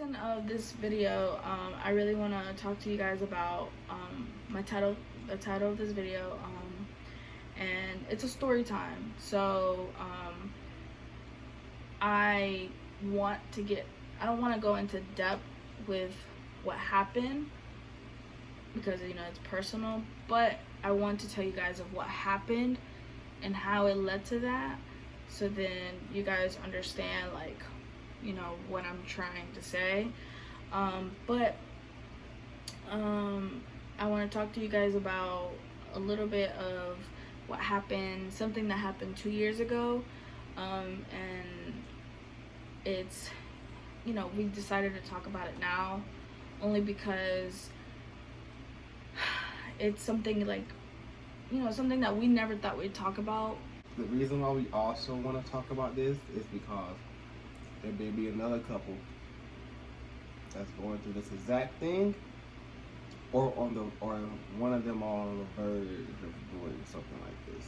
portion of this video, I really want to talk to you guys about the title of this video, and it's a story time. So I don't want to go into depth with what happened because it's personal, but I want to tell you guys of what happened and how it led to that, so then you guys understand what I'm trying to say. But I want to talk to you guys about a little bit of what happened, something that happened 2 years ago, and it's we decided to talk about it now only because it's something something that we never thought we'd talk about. The reason why we also want to talk about this is because there may be another couple that's going through this exact thing, or one of them on the verge of doing something like this.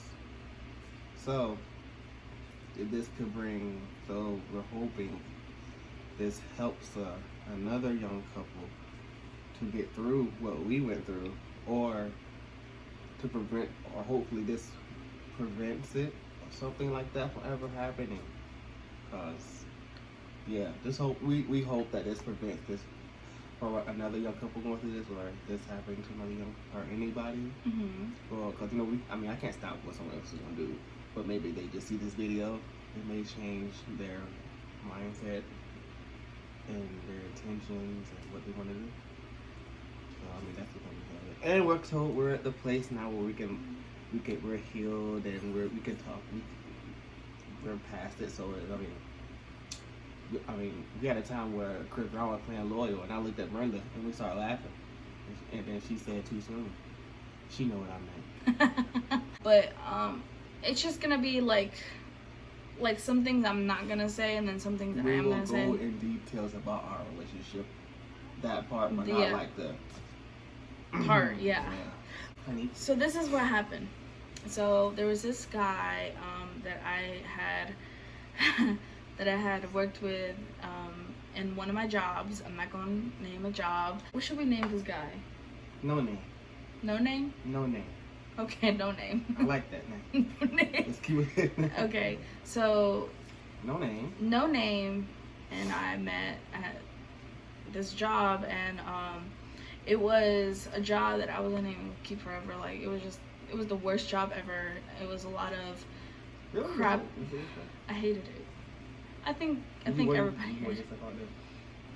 So we're hoping this helps another young couple to get through what we went through, or to prevent, or hopefully this prevents it or something like that from ever happening. Because we hope that this prevents this, or another young couple going through this, or this happening to another young, or anybody. Well, because I can't stop what someone else is gonna do, but maybe they just see this video, it may change their mindset and their intentions and what they want to do. So that's what we have. And we're told we're at the place now where we're healed and we can talk. We're past it. So we had a time where Chris Brown was playing Loyal, and I looked at Brenda and we started laughing, and then she said too soon. She know what I meant. But it's just gonna be like some things I'm not gonna say, and then some things that I am gonna say. We will go in details about our relationship, that part, but not like the part. Yeah. Honey. So this is what happened. So there was this guy that I had worked with in one of my jobs. I'm not gonna name a job. What should we name this guy? No name. No name? No name. Okay, no name. I like that name. No name. Let's keep it. Okay, so no name. No name, and I met at this job, and it was a job that I wasn't even keep forever. Like it was the worst job ever. It was a lot of crap. I hated it. I think everybody hated it.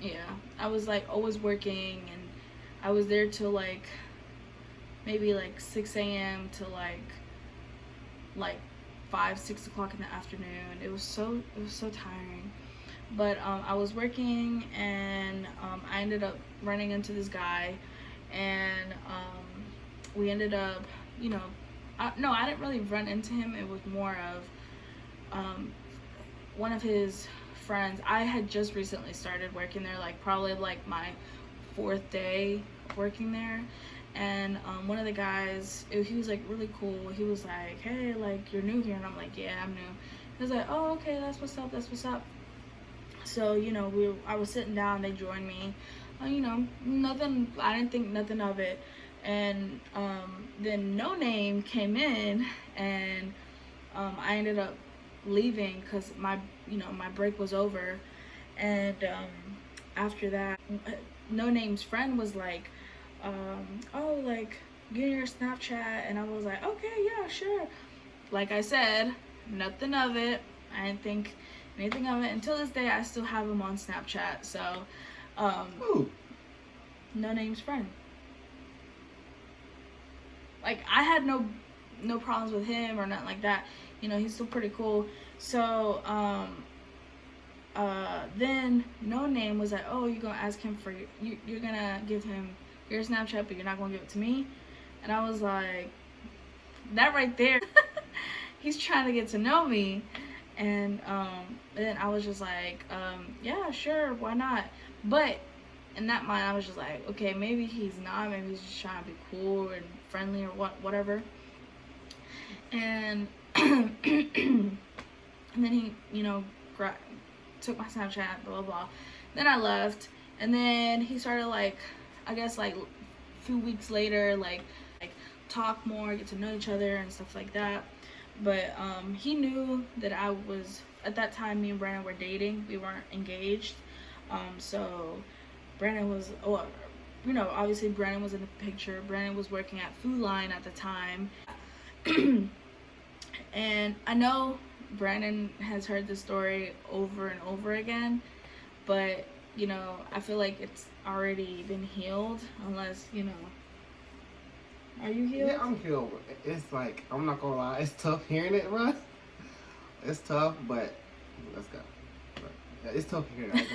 Yeah, I was always working, and I was there till maybe 6 a.m. to 5, 6 o'clock in the afternoon. It was so tiring. But I was working, and I ended up running into this guy, and we ended up, I didn't really run into him. It was more of one of his friends. I had just recently started working there, probably my 4th day working there. And one of the guys, he was really cool. He was like, hey, you're new here? And I'm like, yeah, I'm new. He was like, oh, okay, that's what's up. So I was sitting down, they joined me, nothing, I didn't think nothing of it. And then No Name came in, and I ended up leaving because my break was over. And after that, No Name's friend was like, get your Snapchat, and I was like, okay, yeah, sure. Like I said, nothing of it. I didn't think anything of it. Until this day, I still have him on Snapchat. So, Who? No Name's friend. I had no problems with him or nothing like that. He's still pretty cool. So, then No Name was like, oh, you're gonna ask him for you're gonna give him your Snapchat, but you're not gonna give it to me. And I was like, that right there. He's trying to get to know me. And then I was just like, yeah, sure, why not? But in that mind, I was just like, okay, maybe he's not. Maybe he's just trying to be cool and friendly or whatever. And and then he, took my Snapchat, blah, blah, blah. Then I left, And then he started like, I guess like a few weeks later, like talk more, get to know each other and stuff like that. But he knew that I was, at that time, me and Brandon were dating. We weren't engaged. So Brandon was, well, you know, obviously Brandon was in the picture. Brandon was working at Food Line at the time. And I know Brandon has heard the story over and over again, but you know, I feel like it's already been healed, unless, you know. Are you healed? Yeah, I'm healed. It's like, I'm not gonna lie, it's tough hearing it, bro. It's tough, but let's go. But, yeah, it's tough hearing it.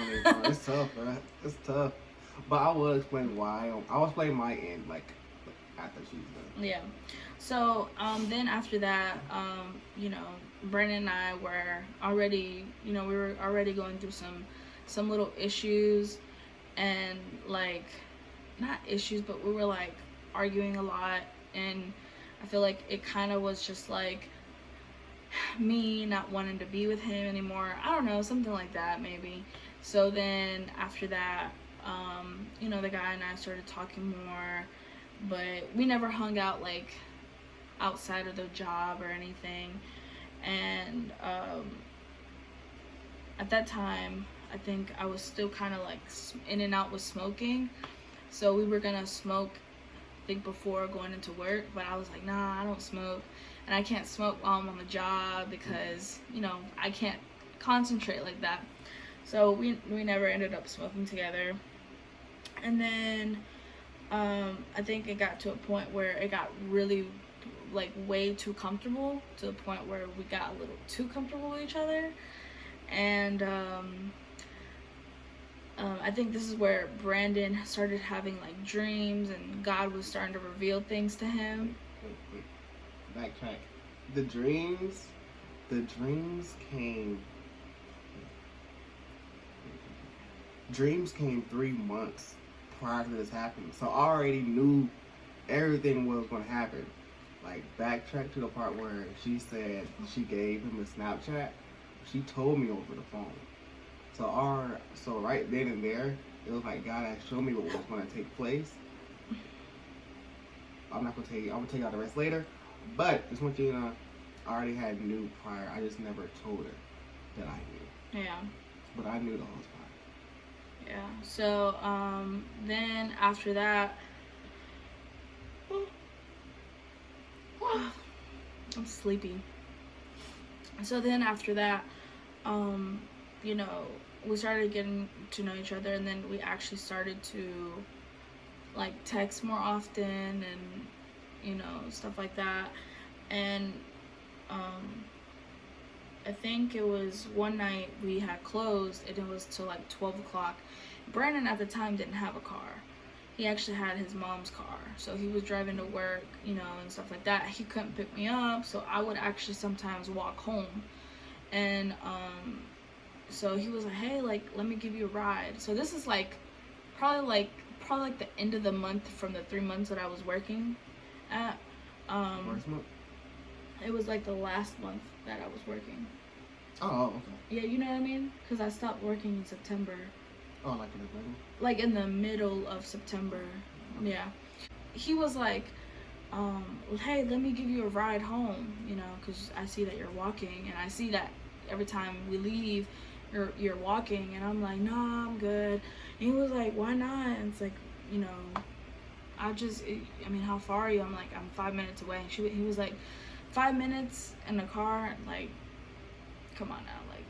It's tough, bro. It's tough. But I will explain why. I will explain my end, like after she's done. Yeah. So then after that, you know, Brandon and I were already, you know, we were already going through some little issues, and like, not issues, but we were like arguing a lot, and I feel like it kind of was just like me not wanting to be with him anymore. I don't know, something like that maybe. So then after that, you know, the guy and I started talking more, but we never hung out like outside of the job or anything. And at that time, I think I was still kind of like in and out with smoking. So we were gonna smoke, I think, before going into work, but I was like, nah, I don't smoke. And I can't smoke while I'm on the job because, you know, I can't concentrate like that. So we never ended up smoking together. And then I think it got to a point where it got really like way too comfortable, to the point where we got a little too comfortable with each other. And I think this is where Brandon started having like dreams, and God was starting to reveal things to him. Backtrack. The dreams came. Dreams came 3 months prior to this happening, so I already knew everything was going to happen. Like, backtrack to the part where she said she gave him a Snapchat. She told me over the phone. So right then and there, it was like God had shown me what was going to take place. I'm not going to tell you. I'm going to tell you all the rest later. But just want you to know, I already had knew prior. I just never told her that I knew. Yeah. But I knew the whole time. Yeah. So then after that, I'm sleepy. So then after that, you know, we started getting to know each other, and then we actually started to like text more often, and you know, stuff like that. And I think it was one night we had closed, and it was till like 12 o'clock. Brandon at the time didn't have a car. He actually had his mom's car, so he was driving to work, you know, and stuff like that. He couldn't pick me up, so I would actually sometimes walk home. And so he was like, hey, like, let me give you a ride. So this is like probably like the end of the month from the 3 months that I was working at. First month? It was like the last month that I was working. Oh, okay. Yeah, you know what I mean? Because I stopped working in September. Oh, like in the middle? Like in the middle of September. Yeah. He was like, hey, let me give you a ride home, you know, because I see that you're walking, and I see that every time we leave, you're walking. And I'm like, nah, I'm good. And he was like, why not? And it's like, you know, I mean, how far are you? I'm like, I'm 5 minutes away. And he was like, 5 minutes in the car? Like, come on now. Like,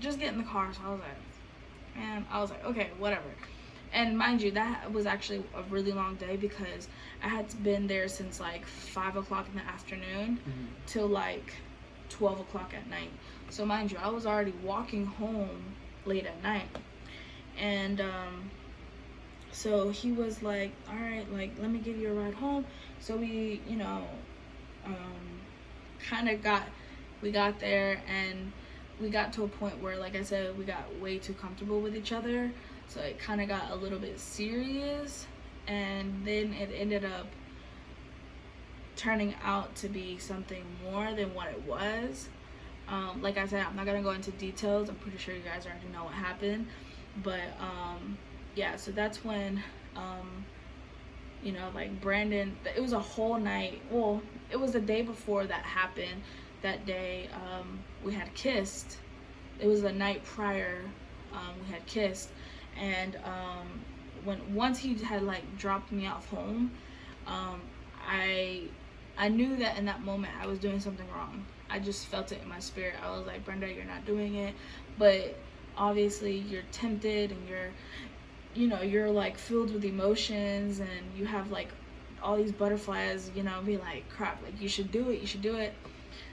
just get in the car. So I was like, okay, whatever. And mind you, that was actually a really long day, because I had been there since like 5 o'clock in the afternoon till like 12 o'clock at night. So mind you, I was already walking home late at night. And so he was like, all right, like, let me give you a ride home. So we, you know, we got there, and we got to a point where, like I said, we got way too comfortable with each other. So it kind of got a little bit serious, and then it ended up turning out to be something more than what it was. Like I said, I'm not gonna go into details. I'm pretty sure you guys already know what happened, but yeah, so that's when, you know, like Brandon, it was a whole night. Well, it was the day before that happened. That day, we had kissed. It was the night prior, we had kissed. And once he had like dropped me off home, um, I I knew that in that moment I was doing something wrong. I just felt it in my spirit. I was like, Brenda, you're not doing it. But obviously you're tempted, and you're like filled with emotions, and you have like all these butterflies, be like, crap, like you should do it, you should do it.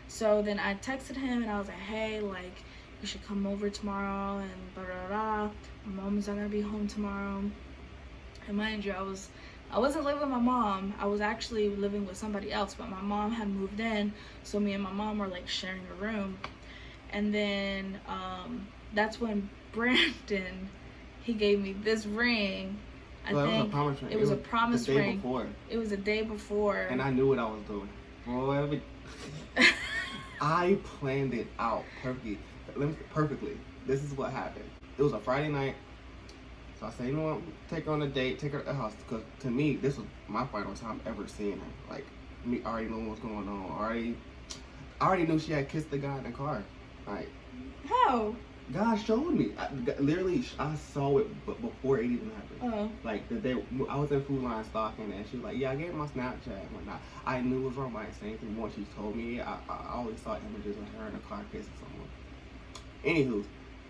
So then I texted him and I was like, hey, like you should come over tomorrow and blah blah blah. My mom's not gonna be home tomorrow. And mind you, I wasn't living with my mom. I was actually living with somebody else, but my mom had moved in, so me and my mom were like sharing a room. And then that's when Brandon, he gave me this ring. I Well, think it was a promise ring. it was a promise the day ring. Before. It was the day before. And I knew what I was doing. Boy, I planned it out perfectly. Perfectly. This is what happened. It was a Friday night. So I said, you know what, take her on a date, take her to the house. Because to me, this was my final time ever seeing her. Like, me already knowing what's going on. I already knew she had kissed the guy in the car. Like, How? God showed me. Literally, I saw it before it even happened. Oh. Like, the day I was in Food Line stocking, and she was like, yeah, I gave her my Snapchat and whatnot. I knew it was wrong by the same thing. Once she told me, I always saw images of her in a car kissing someone. Anywho,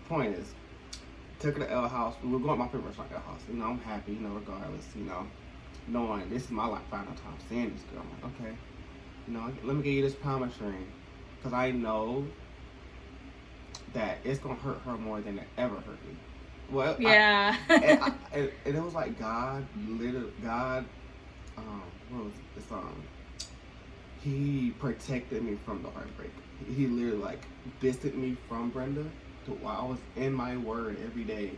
point is, took her to L house. We were going to my favorite restaurant, L house. I'm happy, regardless, knowing this is my like final time seeing this girl. I'm like, okay, let me give you this promise ring. Because I know that it's going to hurt her more than it ever hurt me. Well, yeah. And it was like God, what was this he protected me from the heartbreak. He literally like distanced me from Brenda while I was in my word every day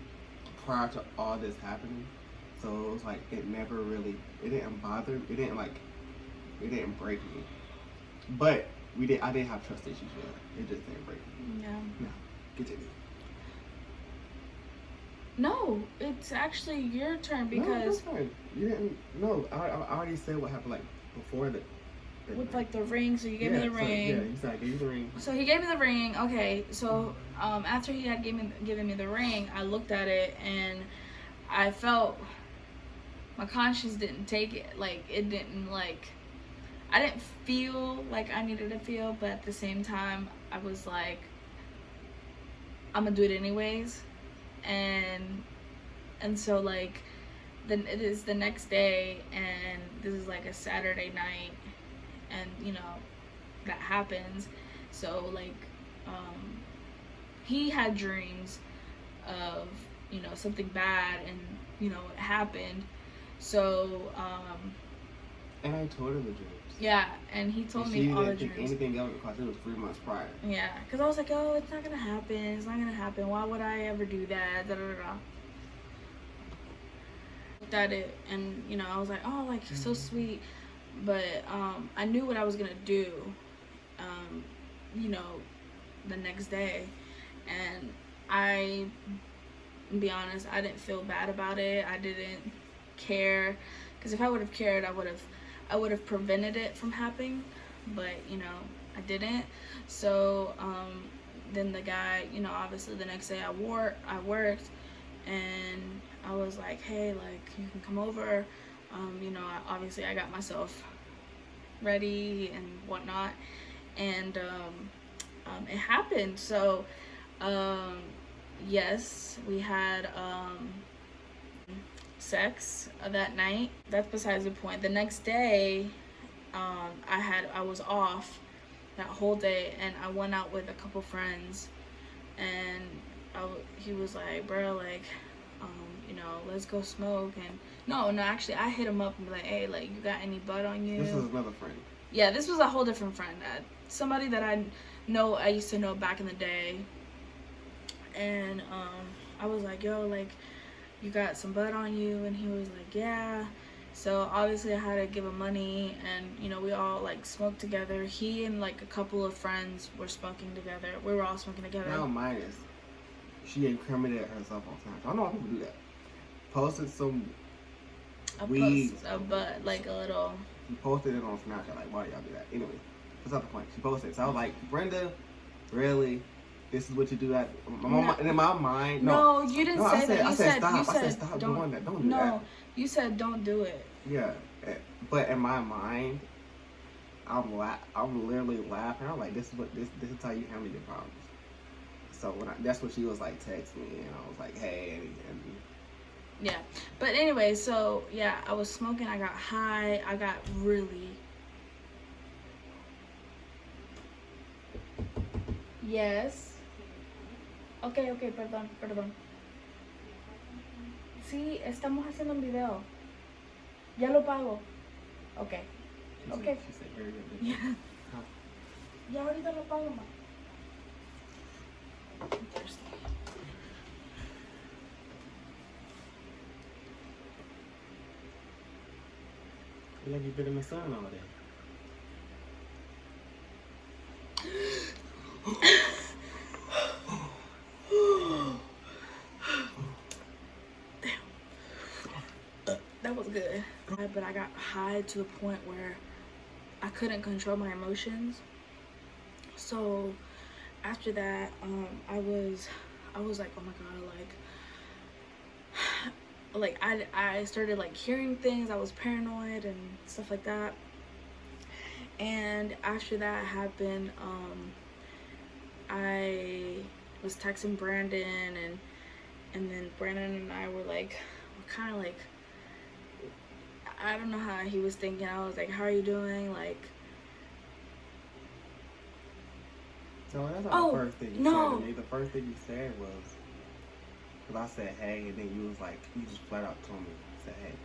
prior to all this happening. So it was like it didn't bother, it didn't break me. But I didn't have trust issues with it. It just didn't break me. Yeah. No. Continue. No, it's actually your turn because No, you didn't. No, I already said what happened like before the with like the ring. So you gave me the ring. Yeah, exactly. Gave you the ring. So he gave me the ring. Okay, so after he had given me the ring, I looked at it and I felt my conscience didn't take it. Like it didn't like. I didn't feel like I needed to feel, but at the same time, I was like, I'm gonna do it anyways. And so like then it is the next day, and this is like a Saturday night, and that happens. So like he had dreams of something bad, and it happened. So and I told her the dreams. Yeah, and he told me all the dreams. She didn't think anything else because it was 3 months prior. Yeah, because I was like, oh, it's not gonna happen. It's not gonna happen. Why would I ever do that? Da da da da. Looked at it, and I was like, oh, like so sweet. But I knew what I was gonna do. The next day, and to be honest, I didn't feel bad about it. I didn't care, because if I would have cared, I would have prevented it from happening, but I didn't. So then the guy, obviously the next day I worked, and I was like, hey, like you can come over. Obviously I got myself ready and whatnot, and it happened. So yes, we had sex that night. That's besides the point. The next day, I was off that whole day, and I went out with a couple friends, and he was like, bro, like let's go smoke. And no, actually I hit him up and be like, hey, like you got any bud on you? This was another friend. Yeah, this was a whole different friend. Somebody that I used to know back in the day. And I was like, yo, like you got some bud on you? And he was like, yeah. So obviously I had to give him money, and we all like smoked together. He and like a couple of friends were smoking together. We were all smoking together. Now mine is, she incriminated herself on time. I don't know why people do that. posted some A weed. post, but like a little. She posted it on Snapchat. Like, why do y'all do that? Anyway, that's not the point. She posted it. So I was like, Brenda, really? This is what you do at in my mind? No, you didn't say that. I said stop. I said stop doing that. Don't do that. No, you said don't do it. Yeah, but in my mind, I'm literally laughing. I'm like, this is how you handle your problems. So that's what she was like, text me, and I was like, hey, and yeah. But anyway, so yeah, I was smoking. I got high. I got really. Yes. Okay, perdón. Sí, estamos haciendo un video. Ya lo pago. Okay. Okay. She said, hurry up. Yeah. Ya ahorita lo pago, ma. I'm thirsty. Feel like you've been in the sun all day. That was good. But I got high to the point where I couldn't control my emotions. So after that, I was like, oh my god, like I started like hearing things. I was paranoid and stuff like that. And after that happened, I was texting Brandon, and then Brandon and I were kind of like, I don't know how he was thinking. I was like, how are you doing? Like, no, that's not the first thing you said to me. The first thing you said was, because I said, hey, and then you was like, you just flat out told me, said, hey,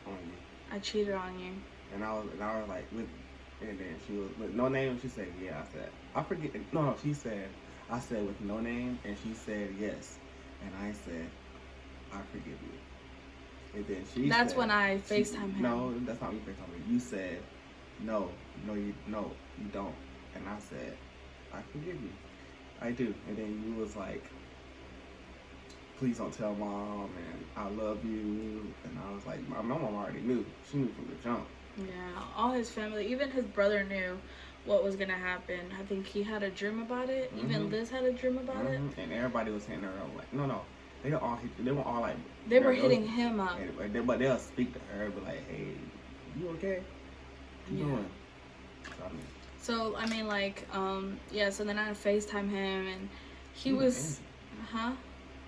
on you. I cheated on you. And I was like, and then she was, with no name, she said, yeah. I said, I forget, no, she said, I said with no name, and she said yes. And I said, I forgive you. And then That's said, when I FaceTime him. No, that's not me FaceTime him. You said, no, you don't. And I said, I forgive you. I do. And then you was like, please don't tell mom, and I love you. And I was like, my mom already knew. She knew from the jump. Yeah, all his family, even his brother knew what was gonna happen. I think he had a dream about it. Mm-hmm. Even Liz had a dream about it. And everybody was hitting her up like, no. They were all like, they were hitting him up. But they'll speak to her, but like, hey, you okay? What you doing? So I mean, like, yeah. So then I FaceTime him, and he was, Angie.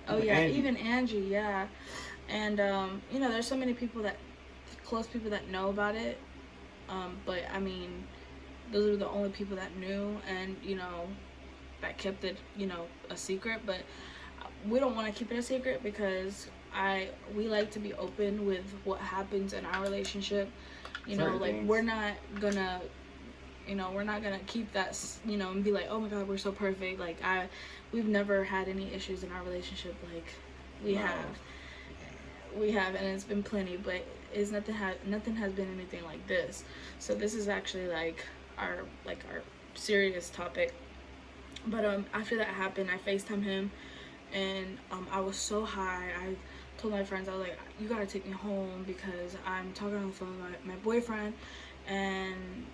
Oh yeah, Angie. Even Angie, yeah. And you know, there's so many people close people that know about it. But I mean, those are the only people that knew, and you know, that kept it, you know, a secret. But we don't want to keep it a secret because we like to be open with what happens in our relationship. You know, like we're not gonna keep that, you know, and be like, oh my god, we're so perfect. Like we've never had any issues in our relationship. Like we have, and it's been plenty, but nothing has been anything like this. So this is actually like our serious topic. But after that happened, I FaceTime him, and I was so high. I told my friends, I was like, you gotta take me home because I'm talking on the phone with my boyfriend, and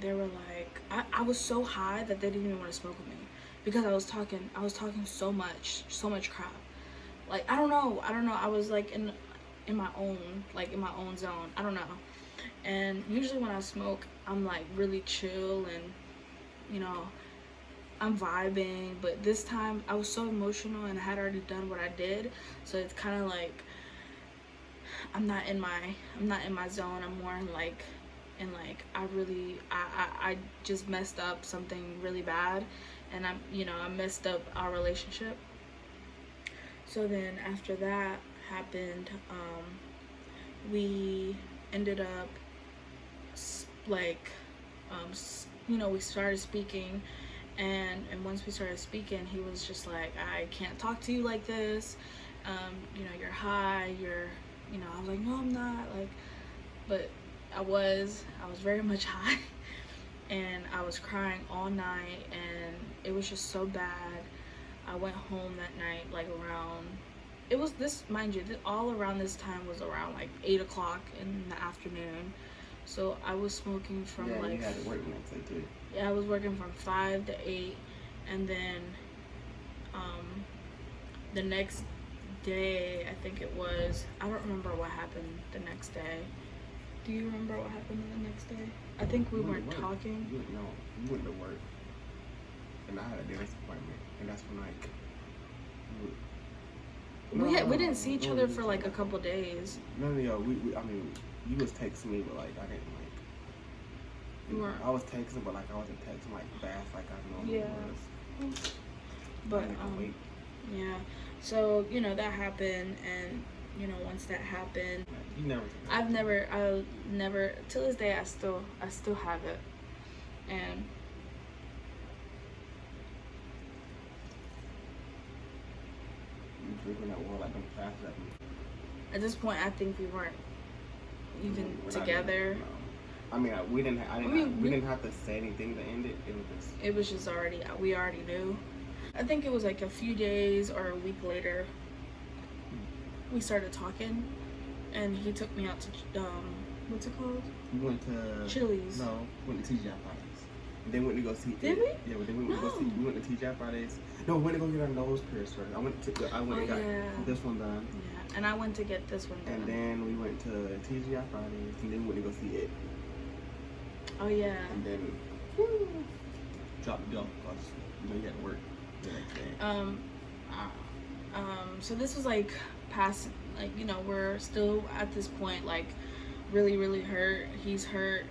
they were like, I was so high that they didn't even want to smoke with me because I was talking so much crap. Like I don't know. I was like in my own zone. I don't know. And usually when I smoke, I'm like really chill and, you know, I'm vibing. But this time I was so emotional and I had already done what I did, so it's kind of like I'm not in my zone. I'm more in like I just messed up something really bad, and I messed up our relationship. So then after that happened, we ended up we started speaking, and once we started speaking, he was just like, I can't talk to you like this, you're high, I was like, no, I'm not, like, but I was very much high, and I was crying all night, and it was just so bad. I went home that night like around it was this, mind you, all around this time was around like 8 o'clock in the afternoon. So I was smoking from Yeah, like, you had to work the next day too. yeah, I was working from 5 to 8, and then the next day, I think it was, I don't remember what happened the next day. Do you remember what happened the next day? I think we You went weren't to work. talking. You went to work, and I had a dentist appointment, and that's when like. We didn't see each other for like a couple days. No, we I mean, you was texting me, but like I didn't like. You weren't. I was texting, but like I wasn't texting like fast like I normally was. But I didn't wait. yeah. So that happened, and once that happened, You never. I'll never till this day I still have it, and You drinking that water like them fast at me. at this point I think we weren't even We're not together. even, no. I mean, we didn't have to say anything to end it. It was just already, we already knew. I think it was like a few days or a week later we started talking, and he took me out to what's it called? We went to Chili's. No, we went to TGI Fridays. Then we went to go see. Did we? Yeah, but then we went to go see. We went to TGI Fridays. No, we went to go get our nose pierced first. I went and got this one done. Yeah, and I went to get this one done. And then we went to TGI Fridays, and then we went to go see it. Oh yeah. And then dropped the bill because you had to work the next day. So this was like past, like we're still at this point, like really really hurt. He's hurt,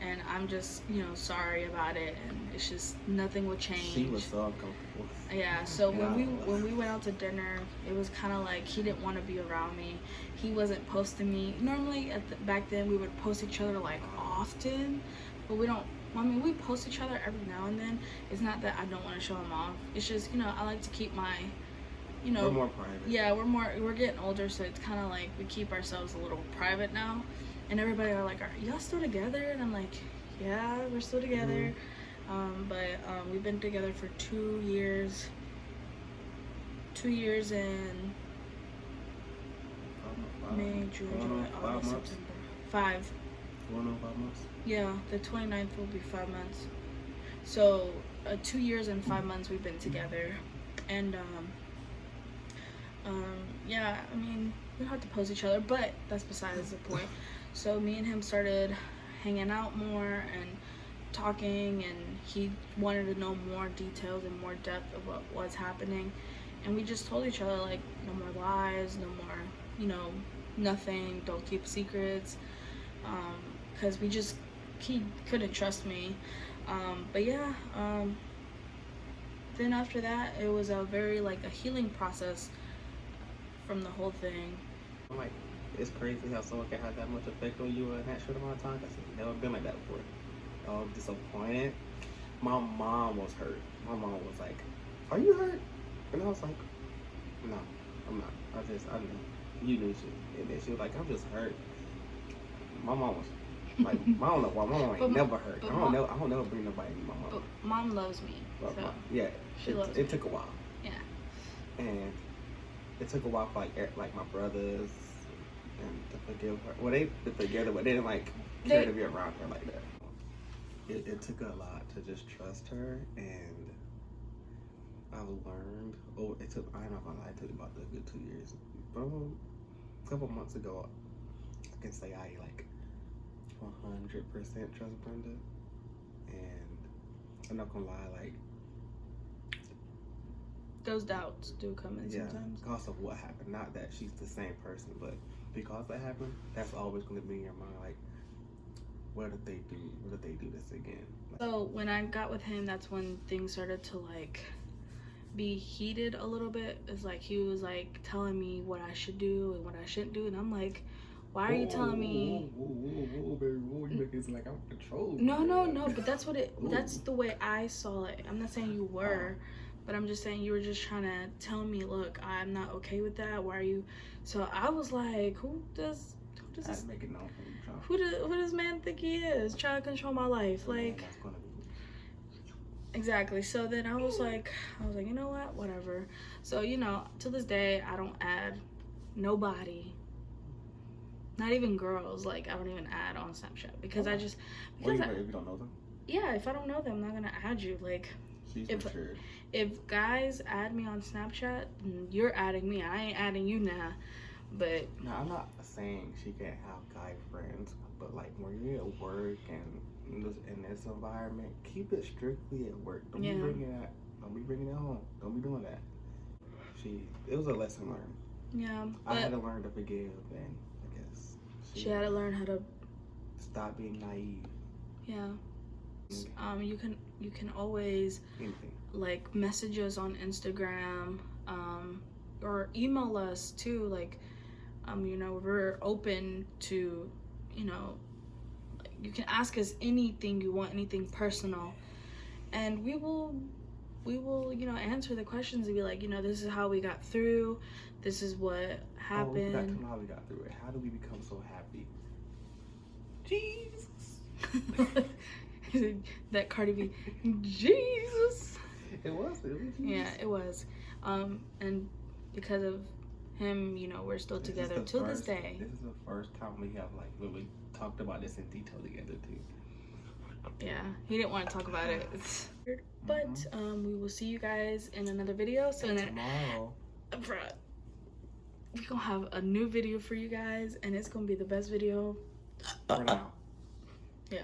and I'm just sorry about it, and it's just nothing would change. She was so uncomfortable. Yeah, so when we went out to dinner, it was kind of like he didn't want to be around me. He wasn't posting me. Normally back then we would post each other like often, but we don't. I mean, we post each other every now and then. It's not that I don't want to show him off. It's just I like to keep my we're more private. Yeah, we're getting older, so it's kind of like we keep ourselves a little private now. And everybody are like, "Are y'all still together?" And I'm like, "Yeah, we're still together." But we've been together for 2 years. 2 years in May, June, July, August, September. 5. Going on 5 months. Yeah, the 29th will be 5 months. So 2 years and 5 months we've been together, and yeah, I mean, we don't have to post each other, but that's besides the point. So me and him started hanging out more and talking, and he wanted to know more details and more depth of what was happening, and we just told each other like no more lies, no more nothing, don't keep secrets, because he couldn't trust me. But yeah, then after that it was a very like a healing process from the whole thing. I'm like, it's crazy how someone can have that much effect on you in that short amount of time. Because I've never been like that before. I was disappointed. My mom was hurt. My mom was like, "Are you hurt?" And I was like, "No, I'm not. I knew. You knew she." And then she was like, "I'm just hurt." My mom was like, I don't know why. My mom ain't never hurt. I don't never bring nobody to my mom. But mom loves me. So yeah, she loves me. It took a while. Yeah. And it took a while for like my brothers and to forgive her. Well, they've been together, but they didn't like care to be around her like that. It took a lot to just trust her, and I learned. I'm not gonna lie, it took about a good 2 years. But a couple months ago, I can say I like 100% trust Brenda, and I'm not gonna lie, like those doubts do come in sometimes. Because of what happened. Not that she's the same person, but because that happened, that's always gonna be in your mind. Like, what did they do? What did they do this again? So when I got with him, that's when things started to like be heated a little bit. It's like he was like telling me what I should do and what I shouldn't do, and I'm like, why are you telling me? Whoa, baby, you make it like I'm controlled. No, but that's that's the way I saw it. I'm not saying you were, but I'm just saying you were just trying to tell me, look, I'm not okay with that. Why are you? So I was like, who does this? Make it known Who does man think he is? Trying to control my life, like. Exactly. So then I was like, you know what, whatever. So, you know, to this day, I don't add nobody, not even girls. Like, I don't even add on Snapchat because I just, because if you don't know them? Yeah, if I don't know them, I'm not gonna add you. Like, if guys add me on Snapchat, you're adding me. I ain't adding you now. But no, I'm not saying she can't have guy friends, but like when you're at work and in this environment, keep it strictly at work. Don't be bringing it home. Don't be doing that. It was a lesson learned. Yeah, I had to learn to forgive, and I guess she had to learn how to stop being naive. Yeah. You can always like message us on Instagram, or email us too. Like, you know, we're open to, you know, you can ask us anything you want, anything personal, and we will, you know, answer the questions and be like, you know, this is how we got through, this is what happened. Oh, we forgot how we got through it. How do we become so happy? Jesus. That Cardi B, Jesus. It was. Yeah, it was. And because of him, you know, we're still together till this day. This is the first time we have like really talked about this in detail together too. Yeah, he didn't want to talk about it. But we will see you guys in another video. So tomorrow, we're gonna have a new video for you guys, and it's gonna be the best video for now. Yeah.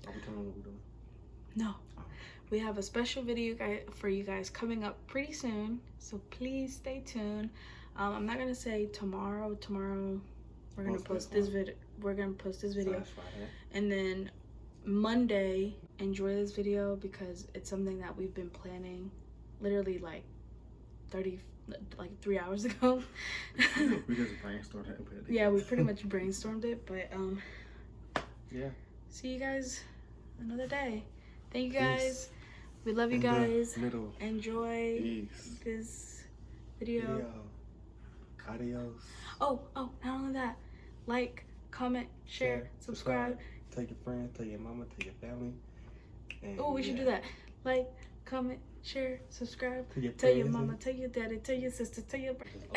Are we telling what we're doing? No. We have a special video for you guys coming up pretty soon, so please stay tuned. I'm not gonna say tomorrow. Tomorrow we're gonna post this video. We're gonna post this video, and then Monday, enjoy this video because it's something that we've been planning, literally like 3 hours ago. We just brainstormed it. Yeah, we pretty much brainstormed it, but yeah. See you guys another day. Thank you guys. We love you guys. Enjoy this video. Adios. Oh, not only that. Like, comment, share, subscribe. Tell your friends, tell your mama, tell your family. Oh, we should do that. Like, comment, share, subscribe. Tell your mama, tell your daddy, tell your sister, tell your brother.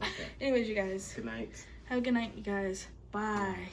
Okay. Anyways, you guys. Good night. Have a good night, you guys. Bye.